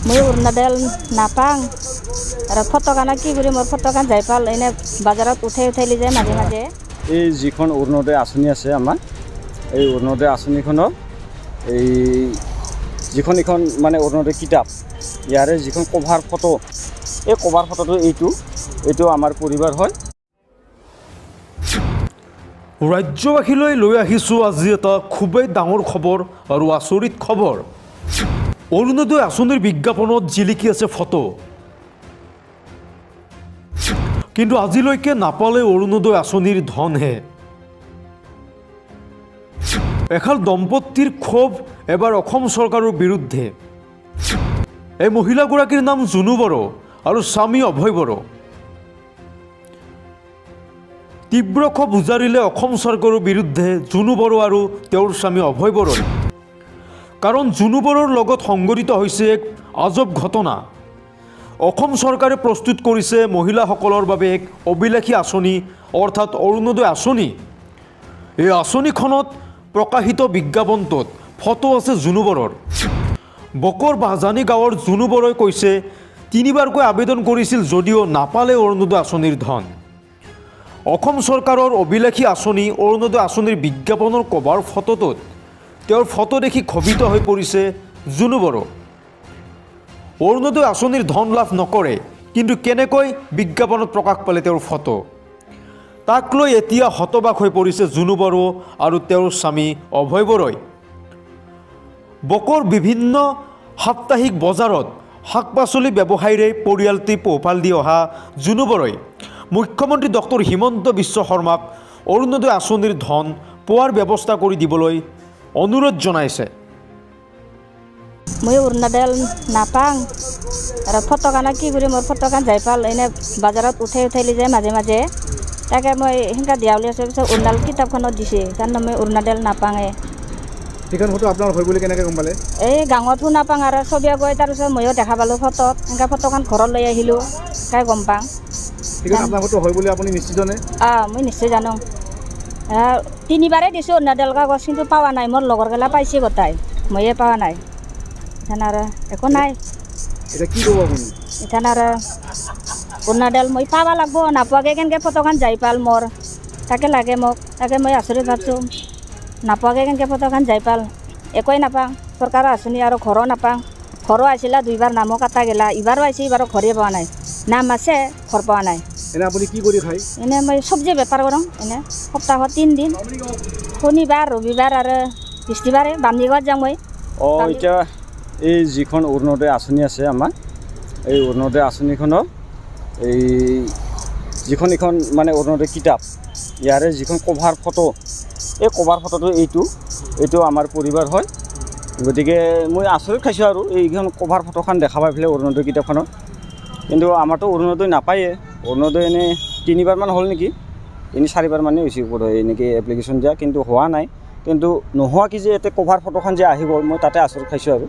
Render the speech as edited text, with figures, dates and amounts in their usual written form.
মই অৰুণোদয় নাপাং আৰু ফটোকানা কি কৰি মোৰ ফটোকান যাই পাল এনে বাজাৰত উঠাই লৈ যায় মাজে মাজে। এই যিখন অৰুণোদয় আঁচনি আছে আমাৰ, এই অৰুণোদয় আঁচনিখনৰ এই যিখন এখন মানে অৰুণোদয় কিতাপ, ইয়াৰে যিখন কভাৰ ফটো, এই কভাৰ ফটোটো এইটো আমাৰ পৰিবাৰ হয়। ৰাজ্যবাসীলৈ লৈ আহিছোঁ আজি এটা খুবেই ডাঙৰ খবৰ আৰু আচৰিত খবৰ। অৰুণোদয় আঁচনিৰ বিজ্ঞাপনত জিলিকি আছে ফটো, কিন্তু আজিলৈকে নাপালে অৰুণোদয় আঁচনিৰ ধনহে। এহাল দম্পতীৰ ক্ষোভ এবাৰ অসম চৰকাৰৰ বিৰুদ্ধে। এই মহিলাগৰাকীৰ নাম জুনু বড়ো আৰু স্বামী অভয় বড়ো। তীব্ৰ ক্ষোভ উজাৰিলে অসম চৰকাৰৰ বিৰুদ্ধে জুনু বড়ো আৰু তেওঁৰ স্বামী অভয় বড়োৰ। কাৰণ জুনু বড়োৰ লগত সংঘটিত হৈছে এক আজব ঘটনা। অসম চৰকাৰে প্ৰস্তুত কৰিছে মহিলাসকলৰ বাবে এক অভিলাষী আঁচনি, অৰ্থাৎ অৰুণোদয় আঁচনি। এই আঁচনিখনত প্ৰকাশিত বিজ্ঞাপনটোত ফটো আছে জুনু বড়োৰ। বকৰ বাহজানী গাঁৱৰ জুনু বড়োই কৈছে 3বাৰকৈ আবেদন কৰিছিল যদিও নাপালে অৰুণোদয় আঁচনিৰ ধন। অসম চৰকাৰৰ অভিলাষী আঁচনি অৰুণোদয় আঁচনিৰ বিজ্ঞাপনৰ কভাৰ ফটোটোত তেওঁৰ ফটো দেখি ক্ষোভিত হৈ পৰিছে জুনু বড়ো। অৰুণোদয় আঁচনিৰ ধন লাভ নকৰে, কিন্তু কেনেকৈ বিজ্ঞাপনত প্ৰকাশ পালে তেওঁৰ ফটো, তাক লৈ এতিয়া হতবাক হৈ পৰিছে জুনু বড়ো আৰু তেওঁৰ স্বামী অভয় বড়োই। বকৰ বিভিন্ন সাপ্তাহিক বজাৰত শাক পাচলি ব্যৱসায়ীৰে পৰিয়ালটি পোহপাল দি অহা জুনু বড়োই মুখ্যমন্ত্ৰী ডক্টৰ হিমন্ত বিশ্ব শৰ্মাক অৰুণোদয় আঁচনিৰ ধন পোৱাৰ ব্যৱস্থা কৰি দিবলৈ অনুৰোধ জনাইছে। মই অৰুণোদয় নাপাং আৰু ফটোকানা কি কৰি মোৰ ফটোকান যাই পাল এনে বাজাৰত উঠাই লৈ যায় মাজে মাজে। তাকে মই সেনেকৈ দিয়া বুলি আছে, পিছত অৰুণোদয় কিতাপখনত দিছে, কাৰণ মই অৰুণোদয় নাপাঙে। সেইখন ফটো আপোনাৰ হয় বুলি কেনেকৈ গম পালে? এই গাঁৱতো নাপাং আৰু চবে গৈ তাৰপিছত ময়ো দেখা পালোঁ ফটোত, এনেকৈ ফটোখন ঘৰত লৈ আহিলোঁ, তাই গম পাওঁ। সেইখন আপোনাৰ ফটো হয় বুলি আপুনি নিশ্চিত নে? মই নিশ্চয় জানো। 3বাৰেই দিছোঁ অৰুণোদয় কাগজ, কিন্তু পোৱা নাই। মোৰ লগৰগিলা পাইছে গোটাই, ময়ে পোৱা নাই। এতিয়া আৰু একো নাই। এতিয়া কি ক'ব আপুনি? এতিয়া আৰু অৰুণোদয় মই পাব লাগিব, নাপোৱাকৈ কেনেকৈ ফটোখন যাই পাল মোৰ, তাকে লাগে মোক। তাকে মই আচৰিত ভাবছোঁ, নাপোৱাকৈ কেনেকৈ ফটোখন যাই পাল। একোৱেই নাপাওঁ, চৰকাৰৰ আঁচনি আৰু ঘৰো নাপাওঁ। ঘৰো আছিলে 2বাৰ, নামো কাটা গেলা। ইবাৰো আহিছে, ইবাৰো ঘৰে পোৱা নাই। নাম আছে, ঘৰ পোৱা নাই। এনে আপুনি কি কৰি খায়? এনেই মই চব্জি বেপাৰ কৰোঁ। এনেই সপ্তাহত 3 দিন, শনিবাৰ, ৰবিবাৰ আৰু বৃহস্পতিবাৰে বামনিগাঁৱত যাওঁ মই। এতিয়া এই যিখন অৰুণোদয় আঁচনি আছে আমাৰ, এই অৰুণোদয় আঁচনিখনৰ এই যিখন এখন মানে অৰুণোদয় কিতাপ, ইয়াৰে যিখন কভাৰ ফটো, এই কভাৰ ফটোটো এইটো আমাৰ পৰিবাৰ হয়। গতিকে মই আচৰিত খাইছোঁ আৰু এইখন কভাৰ ফটোখন দেখা পাই পেলাই অৰুণোদয় কিতাপখনত। কিন্তু আমাৰতো অৰুণোদয় নাপায়েই। অৰুণোদয় এনেই 3বাৰমান হ'ল নেকি, 4বাৰ মানেই হৈছে এনেকৈ এপ্লিকেশ্যন দিয়া, কিন্তু হোৱা নাই। কিন্তু নোহোৱা কি যে ইয়াতে কভাৰ ফটোখন যে আহি গ'ল, মই তাতে আচৰিত খাইছোঁ আৰু।